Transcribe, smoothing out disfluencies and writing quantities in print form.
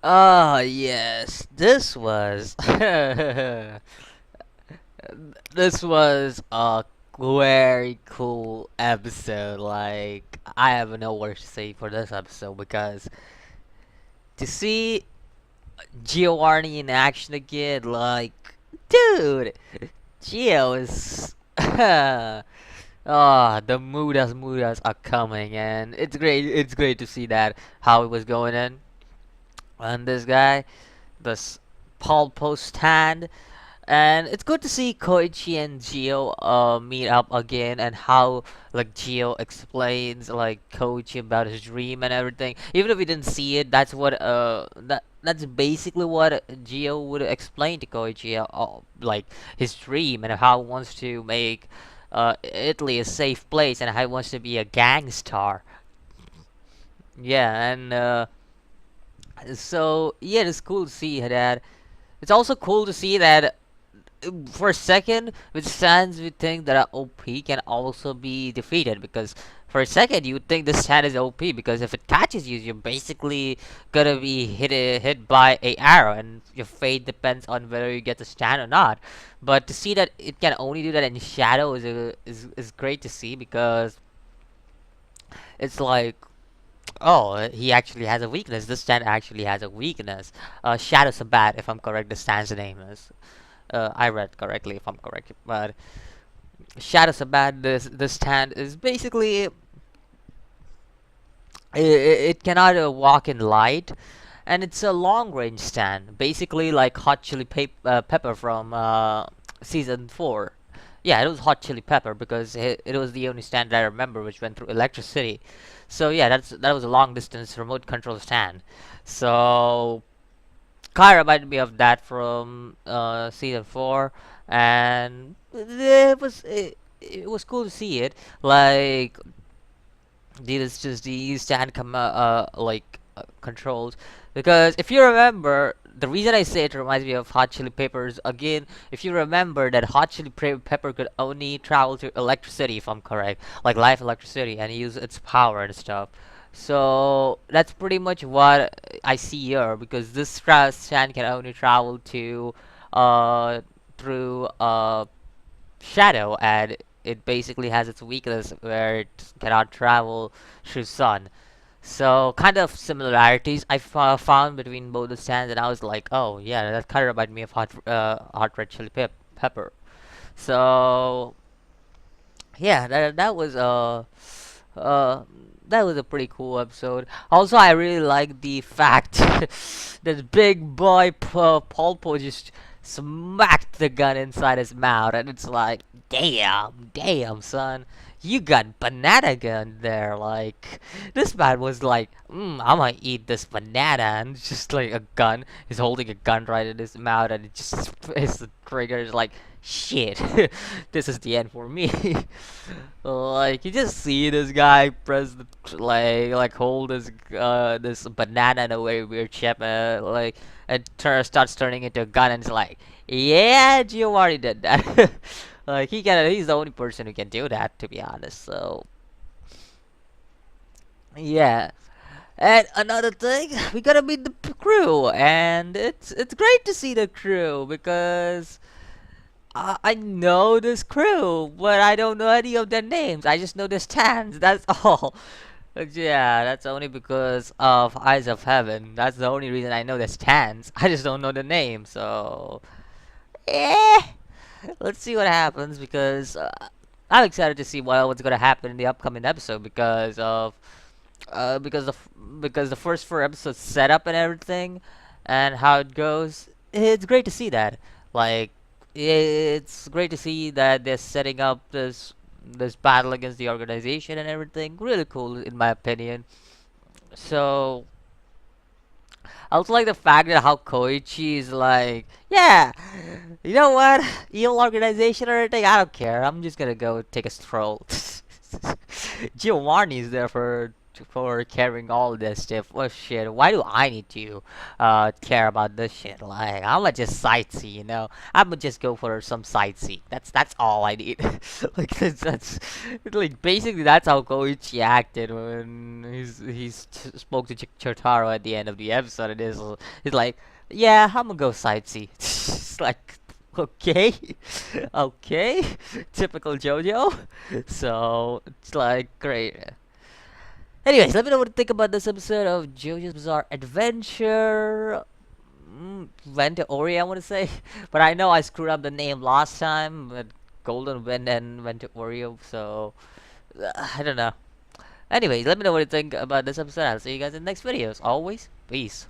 Oh yes, this was this was a very cool episode. Like I have no words to say for this episode because to see Giovanni in action again, like dude, Gio is the mudas are coming, and it's great. It's great to see that how it was going in, and this guy, this Paul Post stand. And it's good to see Koichi and Gio meet up again and how like Gio explains like Koichi about his dream and everything. Even if we didn't see it, that's what that's basically what Gio would explain to Koichi like his dream and how he wants to make Italy a safe place and how he wants to be a gangstar. Yeah, and so yeah, it's cool to see that. It's also cool to see that for a second, with stands we think that are OP can also be defeated because for a second you would think the stand is OP because if it catches you, you're basically gonna be hit by a arrow and your fate depends on whether you get the stand or not. But to see that it can only do that in shadow is great to see because it's like oh, he actually has a weakness. This stand actually has a weakness. Shadow Sabat, if I'm correct, the stand's name is. I read correctly if I'm correct, but Shadow Sabat, this stand is basically it cannot walk in light, and it's a long range stand, basically like Hot Chili Pepper from season 4. Yeah, it was Hot Chili Pepper because it was the only stand that I remember which went through electricity. So yeah, that was a long distance remote control stand. So kind of reminded me of that from season 4, and it was cool to see it. Like these just these stand controls, because if you remember. The reason I say it reminds me of Hot Chili Peppers again, if you remember that Hot Chili Pepper could only travel to electricity, if I'm correct, like live electricity, and use its power and stuff. So that's pretty much what I see here because this stand can only travel to uh through shadow, and it basically has its weakness where it cannot travel through sun. So kind of similarities I found between both the stands, and I was like, oh yeah, that kind of reminded me of hot red chili pepper. So yeah, uh that was a pretty cool episode. Also, I really like the fact that big boy Polpo just smacked the gun inside his mouth, and it's like, damn, son, you got banana gun there. Like, this man was like, I'm gonna eat this banana, and it's just like a gun. He's holding a gun right in his mouth, and it just his trigger is like, shit, this is the end for me. Like you just see this guy press the like hold this banana in a very weird shape, like and starts turning into a gun, and it's like, yeah, Giovanni did that. Like he's the only person who can do that, to be honest. So yeah. And another thing, we gotta meet the crew, and it's great to see the crew because I know this crew, but I don't know any of their names. I just know the stands. That's all. But yeah, that's only because of Eyes of Heaven. That's the only reason I know the stands. I just don't know the name. So yeah, let's see what happens because I'm excited to see what's gonna happen in the upcoming episode because of because the first 4 episodes set up and everything and how it goes. It's great to see that. Like it's great to see that they're setting up this battle against the organization and everything. Really cool in my opinion. So I also like the fact that how Koichi is like, yeah, you know what, evil organization or anything, I don't care. I'm just gonna go take a stroll. Giovanni's there for for carrying all this stuff. Oh shit, why do I need to care about this shit? Like, I'ma just sightsee, you know? I'ma just go for some sightsee. That's all I need. Like, that's like basically that's how Koichi acted when spoke to Chotaro at the end of the episode. It is he's like, yeah, I'ma go sightsee. It's like, okay, okay, typical JoJo. So it's like great. Anyways, let me know what you think about this episode of JoJo's Bizarre Adventure. Vento Aureo, I want to say, but I know I screwed up the name last time with Golden Wind and Vento Aureo, so I don't know. Anyways, let me know what you think about this episode. I'll see you guys in the next videos. Always, peace.